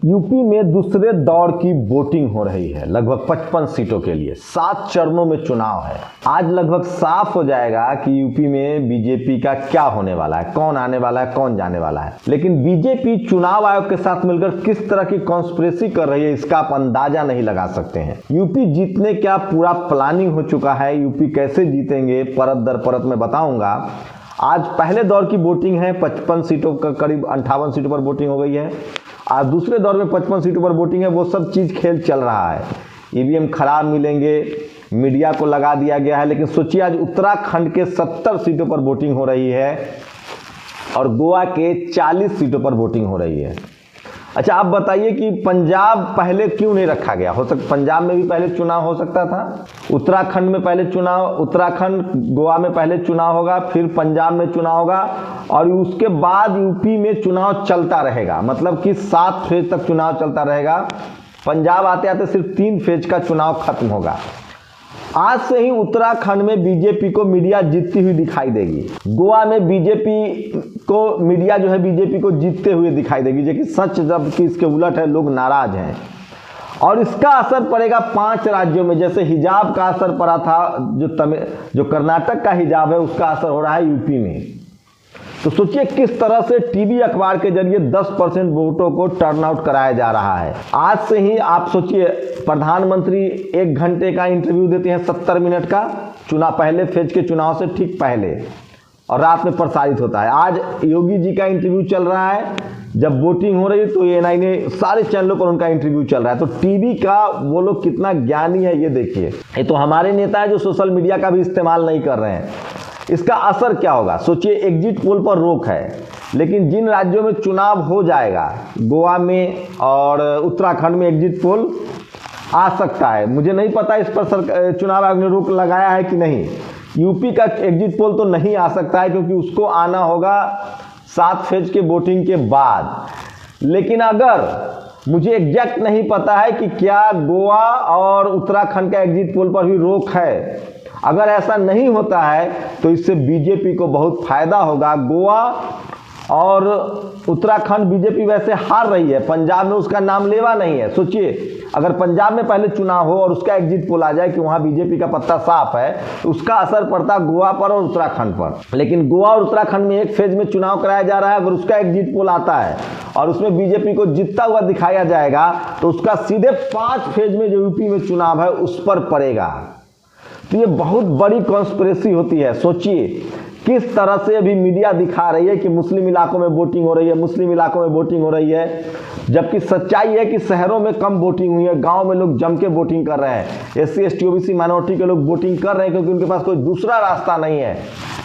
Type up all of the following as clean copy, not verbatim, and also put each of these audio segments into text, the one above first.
UP में दूसरे दौर की वोटिंग हो रही है। लगभग 55 सीटों के लिए 7 चरणों में चुनाव है। आज लगभग साफ हो जाएगा कि यूपी में बीजेपी का क्या होने वाला है, कौन आने वाला है, कौन जाने वाला है। लेकिन बीजेपी चुनाव आयोग के साथ मिलकर किस तरह की कॉन्स्पिरेसी कर रही है, इसका आप अंदाजा नहीं लगा सकते हैं। यूपी जीतने का पूरा प्लानिंग हो चुका है। यूपी कैसे जीतेंगे परत दर परत में बताऊंगा। आज पहले दौर की वोटिंग है, 55 सीटों का करीब 58 सीटों पर वोटिंग हो गई है। आज दूसरे दौर में 55 सीटों पर वोटिंग है। वो सब चीज़ खेल चल रहा है। ईवीएम खराब मिलेंगे, मीडिया को लगा दिया गया है। लेकिन सोचिए आज उत्तराखंड के 70 सीटों पर वोटिंग हो रही है और गोवा के 40 सीटों पर वोटिंग हो रही है। अच्छा, आप बताइए कि पंजाब पहले क्यों नहीं रखा गया? हो सकता पंजाब में भी पहले चुनाव हो सकता था। उत्तराखंड में पहले चुनाव, उत्तराखंड गोवा में पहले चुनाव होगा, फिर पंजाब में चुनाव होगा और उसके बाद यूपी में चुनाव चलता रहेगा। मतलब कि 7 फेज तक चुनाव चलता रहेगा। पंजाब आते आते सिर्फ 3 फेज का चुनाव खत्म होगा। आज से ही उत्तराखंड में बीजेपी को मीडिया जीतती हुई दिखाई देगी। गोवा में बीजेपी को मीडिया जो है बीजेपी को जीतते हुए दिखाई देगी, जो कि सच जबकि इसके उलट है। लोग नाराज हैं और इसका असर पड़ेगा 5 राज्यों में। जैसे हिजाब का असर पड़ा था, जो कर्नाटक का हिजाब है उसका असर हो रहा है यूपी में। तो सोचिए किस तरह से टीवी अखबार के जरिए 10% वोटों को टर्न आउट कराया जा रहा है। आज से ही आप सोचिए, प्रधानमंत्री 1 घंटे का इंटरव्यू देते हैं 70 मिनट का, चुनाव पहले फेज के चुनाव से ठीक पहले, और रात में प्रसारित होता है। आज योगी जी का इंटरव्यू चल रहा है। जब वोटिंग हो रही है तो एएनआई ने सारे चैनलों पर उनका इंटरव्यू चल रहा है। तो टीवी का वो लोग कितना ज्ञानी है ये देखिए। ये तो हमारे नेता है जो सोशल मीडिया का भी इस्तेमाल नहीं कर रहे हैं। इसका असर क्या होगा? सोचिए, एग्जिट पोल पर रोक है, लेकिन जिन राज्यों में चुनाव हो जाएगा, गोवा में और उत्तराखंड में एग्जिट पोल आ सकता है। मुझे नहीं पता इस पर चुनाव आयोग ने रोक लगाया है कि नहीं। यूपी का एग्जिट पोल तो नहीं आ सकता है क्योंकि उसको आना होगा 7 फेज के वोटिंग के बाद। लेकिन अगर मुझे एग्जैक्ट नहीं पता है कि क्या गोवा और उत्तराखंड का एग्जिट पोल पर भी रोक है। अगर ऐसा नहीं होता है तो इससे बीजेपी को बहुत फायदा होगा। गोवा और उत्तराखंड बीजेपी वैसे हार रही है, पंजाब में उसका नाम लेवा नहीं है। सोचिए, अगर पंजाब में पहले चुनाव हो और उसका एग्जिट पोल आ जाए कि वहां बीजेपी का पत्ता साफ है, तो उसका असर पड़ता गोवा पर और उत्तराखंड पर। लेकिन गोवा और उत्तराखंड में 1 फेज में चुनाव कराया जा रहा है। अगर उसका एग्जिट पोल आता है और उसमें बीजेपी को जीतता हुआ दिखाया जाएगा तो उसका सीधे 5 फेज में जो यूपी में चुनाव है उस पर पड़ेगा। तो ये बहुत बड़ी कॉन्स्पिरेसी होती है। सोचिए किस तरह से अभी मीडिया दिखा रही है कि मुस्लिम इलाकों में वोटिंग हो रही है, मुस्लिम इलाकों में वोटिंग हो रही है, जबकि सच्चाई है कि शहरों में कम वोटिंग हुई है। गांव में लोग जम के वोटिंग कर रहे हैं। एससी एसटी ओबीसी माइनॉरिटी के लोग वोटिंग कर रहे हैं क्योंकि उनके पास कोई दूसरा रास्ता नहीं है।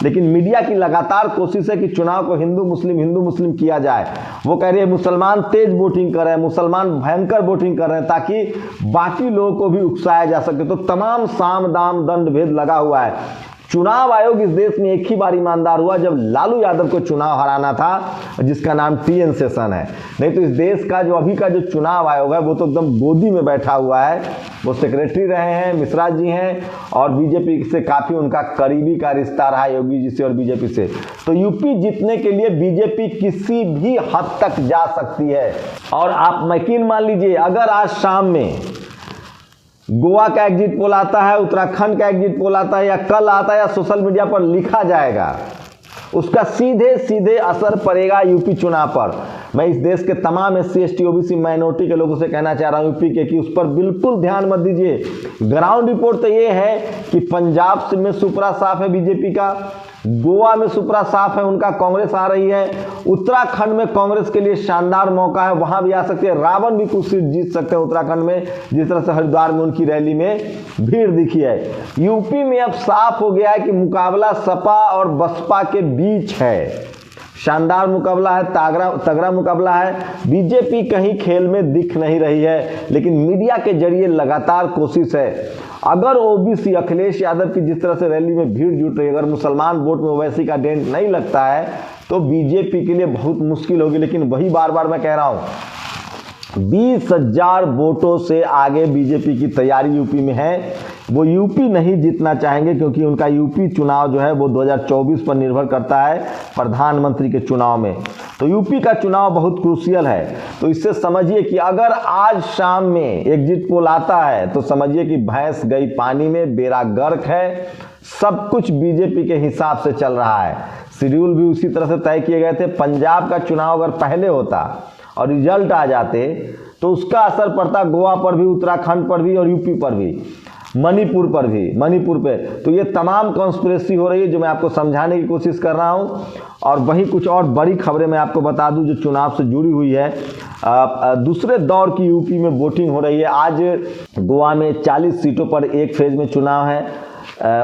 लेकिन मीडिया की लगातार कोशिश है कि चुनाव को हिंदू मुस्लिम किया जाए। वो कह रही है मुसलमान तेज वोटिंग कर रहे हैं, मुसलमान भयंकर वोटिंग कर रहे हैं, ताकि बाकी लोगों को भी उकसाया जा सके। तो तमाम साम दाम दंड भेद लगा हुआ है। चुनाव आयोग इस देश में एक ही बार ईमानदार हुआ जब लालू यादव को चुनाव हराना था, जिसका नाम टीएन शेषन है। नहीं तो इस देश का जो अभी का जो चुनाव आयोग है वो तो एकदम गोदी में बैठा हुआ है। वो सेक्रेटरी रहे हैं, मिश्रा जी हैं, और बीजेपी से काफी उनका करीबी का रिश्ता रहा योगी जी से और बीजेपी से। तो यूपी जीतने के लिए बीजेपी किसी भी हद तक जा सकती है। और आप यकीन मान लीजिए, अगर आज शाम में गोवा का एग्जिट पोल आता है, उत्तराखंड का एग्जिट पोल आता है, या कल आता है, या सोशल मीडिया पर लिखा जाएगा, उसका सीधे सीधे असर पड़ेगा यूपी चुनाव पर। मैं इस देश के तमाम एससी एसटी ओबीसी माइनॉरिटी के लोगों से कहना चाह रहा हूं यूपी के कि उस पर बिल्कुल ध्यान मत दीजिए। ग्राउंड रिपोर्ट तो ये है कि पंजाब में सुपरा साफ है बीजेपी का, गोवा में सुपरा साफ है उनका, कांग्रेस आ रही है। उत्तराखंड में कांग्रेस के लिए शानदार मौका है, वहां भी आ सकती है। रावण भी कुछ सीट जीत सकते हैं उत्तराखंड में, जिस तरह से हरिद्वार में उनकी रैली में भीड़ दिखी है। यूपी में अब साफ हो गया है कि मुकाबला सपा और बसपा के बीच है। शानदार मुकाबला है, तगड़ा मुकाबला है। बीजेपी कहीं खेल में दिख नहीं रही है, लेकिन मीडिया के जरिए लगातार कोशिश है। अगर ओबीसी अखिलेश यादव की जिस तरह से रैली में भीड़ जुट रही है, अगर मुसलमान वोट में ओवैसी का डेंट नहीं लगता है तो बीजेपी के लिए बहुत मुश्किल होगी। लेकिन वही बार बार मैं कह रहा हूं, 20,000 वोटों से आगे बीजेपी की तैयारी यूपी में है। वो यूपी नहीं जीतना चाहेंगे क्योंकि उनका यूपी चुनाव जो है वो 2024 पर निर्भर करता है प्रधानमंत्री के चुनाव में। तो यूपी का चुनाव बहुत क्रूशियल है। तो इससे समझिए कि अगर आज शाम में एग्जिट पोल आता है तो समझिए कि भैंस गई पानी में, बेड़ा गर्क है। सब कुछ बीजेपी के हिसाब से चल रहा है, शेड्यूल भी उसी तरह से तय किए गए थे। पंजाब का चुनाव अगर पहले होता और रिजल्ट आ जाते तो उसका असर पड़ता गोवा पर भी, उत्तराखंड पर भी और यूपी पर भी, मणिपुर पर भी, मणिपुर पे। तो ये तमाम कॉन्स्पिरेसी हो रही है जो मैं आपको समझाने की कोशिश कर रहा हूँ। और वहीं कुछ और बड़ी खबरें मैं आपको बता दूं जो चुनाव से जुड़ी हुई है। दूसरे दौर की यूपी में वोटिंग हो रही है। आज गोवा में 40 सीटों पर एक फेज में चुनाव है,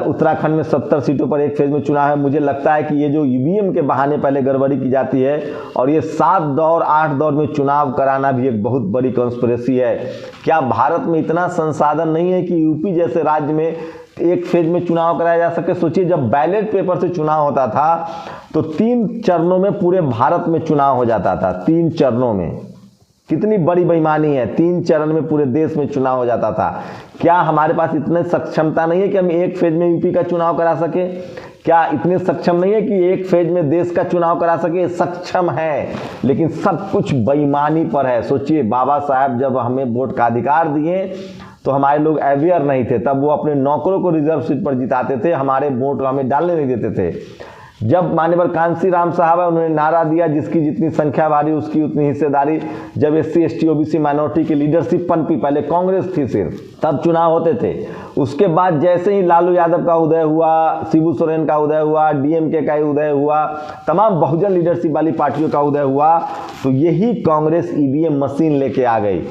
उत्तराखंड में 70 सीटों पर एक फेज में चुनाव है। मुझे लगता है कि ये जो ईवीएम के बहाने पहले गड़बड़ी की जाती है और ये 7 दौर 8 दौर में चुनाव कराना भी एक बहुत बड़ी कॉन्स्पिरेसी है। क्या भारत में इतना संसाधन नहीं है कि यूपी जैसे राज्य में एक फेज में चुनाव कराया जा सके? सोचिए, जब बैलेट पेपर से चुनाव होता था तो 3 चरणों में पूरे भारत में चुनाव हो जाता था। 3 चरणों में, कितनी बड़ी बेईमानी है। 3 चरण में पूरे देश में चुनाव हो जाता था। क्या हमारे पास इतने सक्षमता नहीं है कि हम एक फेज में यूपी का चुनाव करा सके? क्या इतने सक्षम नहीं है कि एक फेज में देश का चुनाव करा सके? सक्षम है, लेकिन सब कुछ बेईमानी पर है। सोचिए, बाबा साहब जब हमें वोट का अधिकार दिए तो हमारे लोग अवेयर नहीं थे, तब वो अपने नौकरों को रिजर्व सीट पर जिताते थे, हमारे वोट हमें डालने नहीं देते थे। जब मान्यवर कांसी राम साहब है, उन्होंने नारा दिया जिसकी जितनी संख्या भारी उसकी उतनी हिस्सेदारी। जब SC ST OBC माइनॉरिटी की लीडरशिप पनपी, पहले कांग्रेस थी सिर्फ, तब चुनाव होते थे। उसके बाद जैसे ही लालू यादव का उदय हुआ, शिबू सोरेन का उदय हुआ, DMK का उदय हुआ, तमाम बहुजन लीडरशिप वाली पार्टियों का उदय हुआ, तो यही कांग्रेस EVM मशीन लेके आ गई।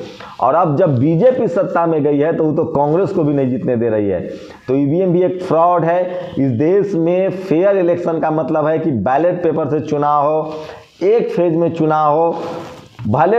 और अब जब बीजेपी सत्ता में गई है तो वो तो कांग्रेस को भी नहीं जीतने दे रही है। तो EVM भी एक फ्रॉड है। इस देश में फेयर इलेक्शन का मतलब है कि बैलेट पेपर से चुनाव हो, एक फेज में चुनाव हो, भले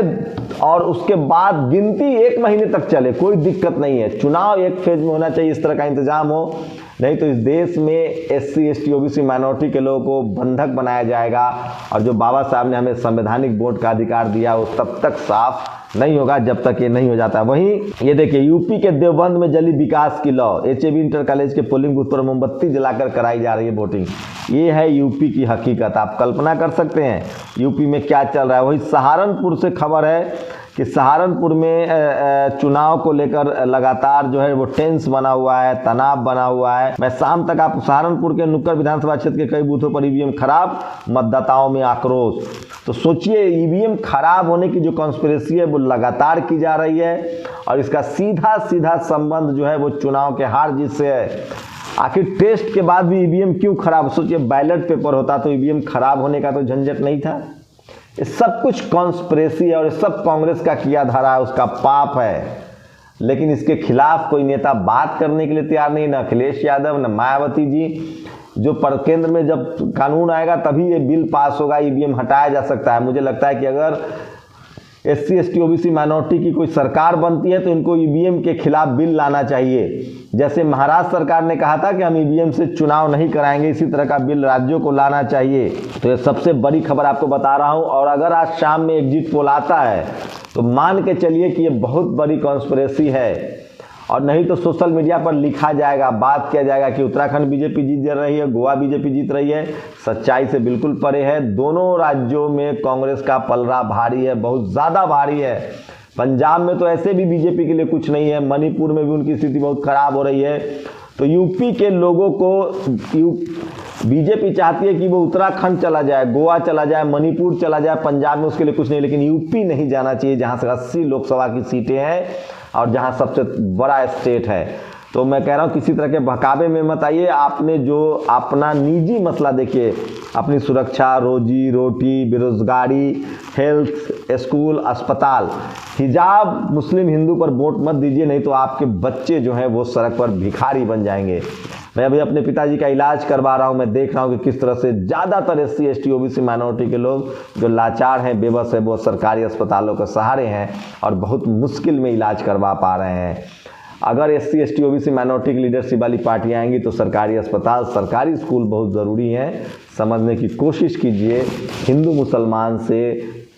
और उसके बाद गिनती 1 महीने तक चले, कोई दिक्कत नहीं है। चुनाव एक फेज में होना चाहिए, इस तरह का इंतजाम हो। नहीं तो इस देश में SC ST OBC माइनॉरिटी के लोगों को बंधक बनाया जाएगा और जो बाबा साहब ने हमें संवैधानिक वोट का अधिकार दिया वो तब तक साफ नहीं होगा जब तक ये नहीं हो जाता। वहीं ये देखिए, यूपी के देवबंद में जली विकास की लौ। HAV इंटर कॉलेज के पोलिंग बूथ पर मोमबत्ती जलाकर कराई जा रही है वोटिंग। ये है यूपी की हकीकत। आप कल्पना कर सकते हैं यूपी में क्या चल रहा है। वही सहारनपुर से खबर है कि सहारनपुर में चुनाव को लेकर लगातार जो है वो टेंस बना हुआ है, तनाव बना हुआ है। मैं शाम तक आप सहारनपुर के नुक्कड़ विधानसभा क्षेत्र के कई बूथों पर EVM खराब, मतदाताओं में आक्रोश। तो सोचिए, EVM खराब होने की जो कॉन्स्पिरेसी है वो लगातार की जा रही है और इसका सीधा सीधा संबंध जो है वो चुनाव के हार जीत से है। आखिर टेस्ट के बाद भी EVM क्यों खराब? सोचिए, बैलेट पेपर होता तो EVM खराब होने का तो झंझट नहीं था। ये सब कुछ कॉन्स्पिरेसी है और ये सब कांग्रेस का किया धरा है, उसका पाप है। लेकिन इसके खिलाफ कोई नेता बात करने के लिए तैयार नहीं, न अखिलेश यादव न मायावती जी। जो पर केंद्र में जब कानून आएगा तभी ये बिल पास होगा, EVM हटाया जा सकता है। मुझे लगता है कि अगर SC ST OBC माइनॉरिटी की कोई सरकार बनती है तो इनको EVM के खिलाफ बिल लाना चाहिए। जैसे महाराष्ट्र सरकार ने कहा था कि हम EVM से चुनाव नहीं कराएंगे, इसी तरह का बिल राज्यों को लाना चाहिए। तो ये सबसे बड़ी खबर आपको बता रहा हूं। और अगर आज शाम में एग्जिट पोल आता है तो मान के चलिए कि ये बहुत बड़ी कॉन्स्पिरेसी है और नहीं तो सोशल मीडिया पर लिखा जाएगा, बात किया जाएगा कि उत्तराखंड बीजेपी जीत रही है, गोवा बीजेपी जीत रही है। सच्चाई से बिल्कुल परे है। दोनों राज्यों में कांग्रेस का पलड़ा भारी है, बहुत ज़्यादा भारी है। पंजाब में तो ऐसे भी बीजेपी के लिए कुछ नहीं है, मणिपुर में भी उनकी स्थिति बहुत खराब हो रही है। तो यूपी के लोगों को बीजेपी चाहती है कि वो उत्तराखंड चला जाए, गोवा चला जाए, मणिपुर चला जाए, पंजाब में उसके लिए कुछ नहीं, लेकिन यूपी नहीं जाना चाहिए जहाँ से 80 लोकसभा की सीटें हैं और जहाँ सबसे बड़ा स्टेट है। तो मैं कह रहा हूँ किसी तरह के बहकावे में मत आइए। आपने जो अपना निजी मसला देखिए, अपनी सुरक्षा, रोजी रोटी, बेरोजगारी, हेल्थ, स्कूल, अस्पताल, हिजाब, मुस्लिम हिंदू पर वोट मत दीजिए, नहीं तो आपके बच्चे जो हैं वो सड़क पर भिखारी बन जाएंगे। मैं अभी अपने पिताजी का इलाज करवा रहा हूँ, मैं देख रहा हूँ कि किस तरह से ज़्यादातर SC ST OBC माइनॉरिटी के लोग जो लाचार हैं, बेबस है, वो सरकारी अस्पतालों के सहारे हैं और बहुत मुश्किल में इलाज करवा पा रहे हैं। अगर SC ST OBC माइनॉरिटी की लीडरशिप वाली पार्टियाँ आएंगी तो सरकारी अस्पताल, सरकारी स्कूल बहुत ज़रूरी हैं। समझने की कोशिश कीजिए। हिंदू मुसलमान से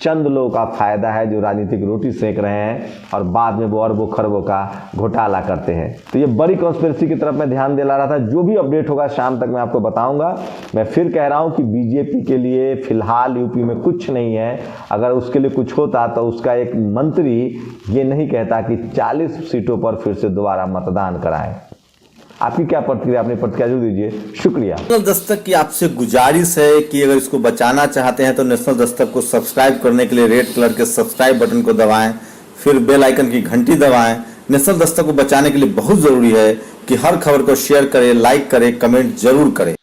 चंद लोगों का फायदा है जो राजनीतिक रोटी सेक रहे हैं और बाद में वो अरबों खरबों का घोटाला करते हैं। तो ये बड़ी कॉन्स्पिरेसी की तरफ मैं ध्यान दिला रहा था। जो भी अपडेट होगा शाम तक मैं आपको बताऊंगा। मैं फिर कह रहा हूं कि बीजेपी के लिए फिलहाल यूपी में कुछ नहीं है। अगर उसके लिए कुछ होता तो उसका एक मंत्री ये नहीं कहता कि 40 सीटों पर फिर से दोबारा मतदान कराएं। आपकी क्या प्रतिक्रिया, अपनी प्रतिक्रिया जरूर दीजिए। शुक्रिया। नेशनल दस्तक की आपसे गुजारिश है कि अगर इसको बचाना चाहते हैं तो नेशनल दस्तक को सब्सक्राइब करने के लिए रेड कलर के सब्सक्राइब बटन को दबाएं, फिर बेल आइकन की घंटी दबाएं। नेशनल दस्तक को बचाने के लिए बहुत जरूरी है कि हर खबर को शेयर करें, लाइक करें, कमेंट जरूर करें।